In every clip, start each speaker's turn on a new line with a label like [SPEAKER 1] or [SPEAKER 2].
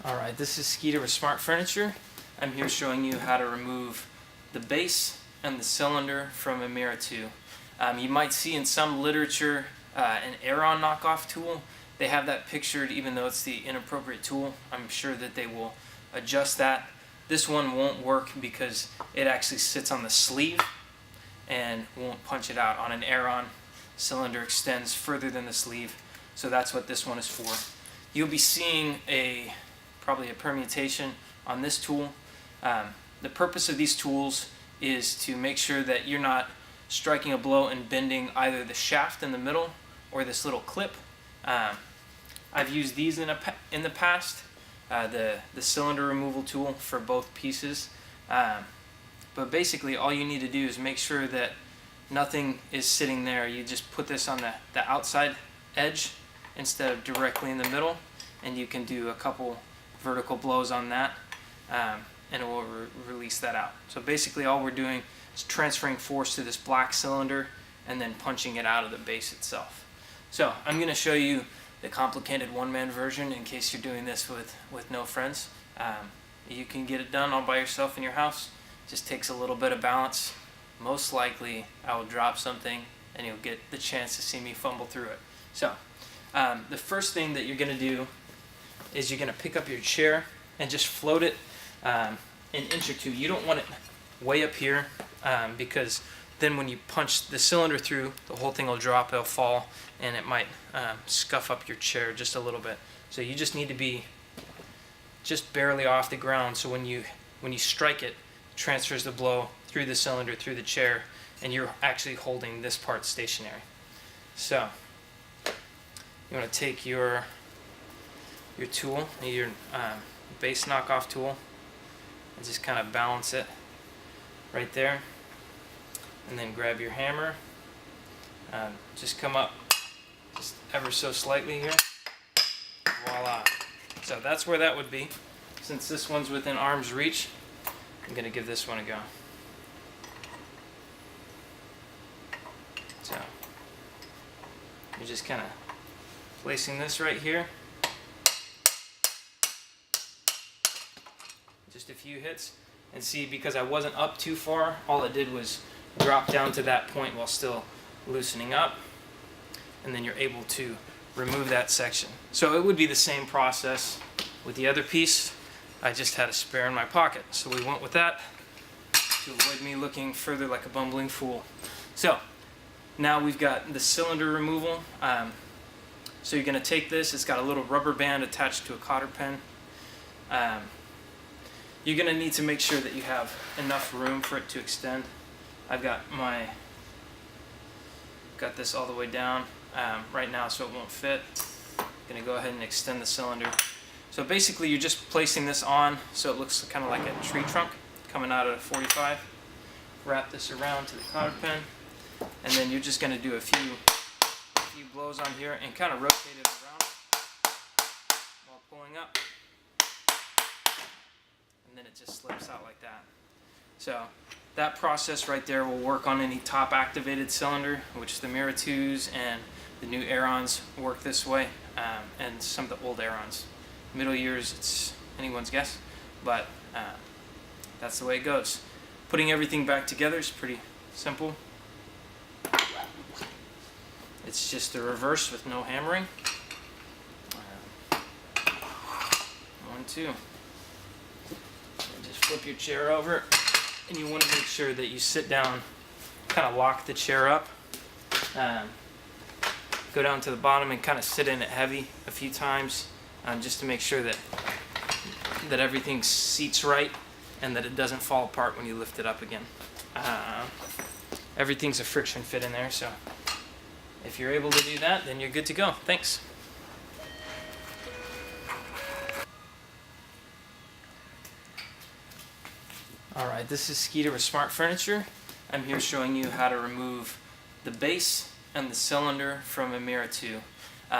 [SPEAKER 1] Alright, this is Skeeter with Smart Furniture. I'm here showing you how to remove the base and the cylinder from a MIRRA 2. You might see in some literature an Aeron knockoff tool. They have that pictured even though it's the inappropriate tool. I'm sure that they will adjust that. This one won't work because it actually sits on the sleeve and won't punch it out. On an Aeron, cylinder extends further than the sleeve, so that's what this one is for. You'll be seeing probably a permutation on this tool. The purpose of these tools is to make sure that you're not striking a blow and bending either the shaft in the middle or this little clip. I've used these in the past, the cylinder removal tool for both pieces. But basically all you need to do is make sure that nothing is sitting there. You just put this on the outside edge instead of directly in the middle, and you can do a couple vertical blows on that, and it will release that out. So basically all we're doing is transferring force to this black cylinder and then punching it out of the base itself. So I'm going to show you the complicated one-man version in case you're doing this with no friends. You can get it done all by yourself in your house. It just takes a little bit of balance. Most likely I will drop something and you'll get the chance to see me fumble through it. So the first thing that you're going to do is you're going to pick up your chair and just float it an inch or two. You don't want it way up here because then when you punch the cylinder through, the whole thing will drop, it'll fall, and it might scuff up your chair just a little bit. So you just need to be just barely off the ground, so when you strike it, it transfers the blow through the cylinder, through the chair, and you're actually holding this part stationary. So you want to take your tool, your base knockoff tool, and just kind of balance it right there, and then grab your hammer, just come up just ever so slightly here, voila. So that's where that would be. Since this one's within arm's reach, I'm going to give this one a go. So you're just kind of placing this right here. Just a few hits, and see, because I wasn't up too far, all it did was drop down to that point while still loosening up, and then you're able to remove that section. So it would be the same process with the other piece. I just had a spare in my pocket, so we went with that to avoid me looking further like a bumbling fool. So now we've got the cylinder removal. So you're going to take this, it's got a little rubber band attached to a cotter pen. You're going to need to make sure that you have enough room for it to extend. I've got this all the way down right now, so it won't fit. I'm going to go ahead and extend the cylinder. So basically you're just placing this on so it looks kind of like a tree trunk coming out of a 45. Wrap this around to the cotter pen, and then you're just going to do a few blows on here and kind of rotate it around while pulling up. And then it just slips out like that. So that process right there will work on any top activated cylinder, which the MIRRA 2s and the new Aerons work this way, and some of the old Aerons. Middle years, it's anyone's guess, but that's the way it goes. Putting everything back together is pretty simple. It's just the reverse with no hammering. 1, 2. Just flip your chair over, and you want to make sure that you sit down, kind of lock the chair up, go down to the bottom and kind of sit in it heavy a few times, just to make sure that everything seats right and that it doesn't fall apart when you lift it up again. Everything's a friction fit in there, so if you're able to do that, then you're good to go. Thanks. Alright, this is Skeeter with Smart Furniture. I'm here showing you how to remove the base and the cylinder from a MIRRA 2.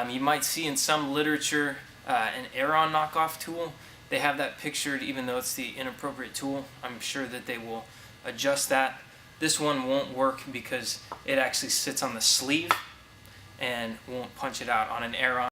[SPEAKER 1] You might see in some literature an Aeron knockoff tool. They have that pictured even though it's the inappropriate tool. I'm sure that they will adjust that. This one won't work because it actually sits on the sleeve and won't punch it out. On an Aeron,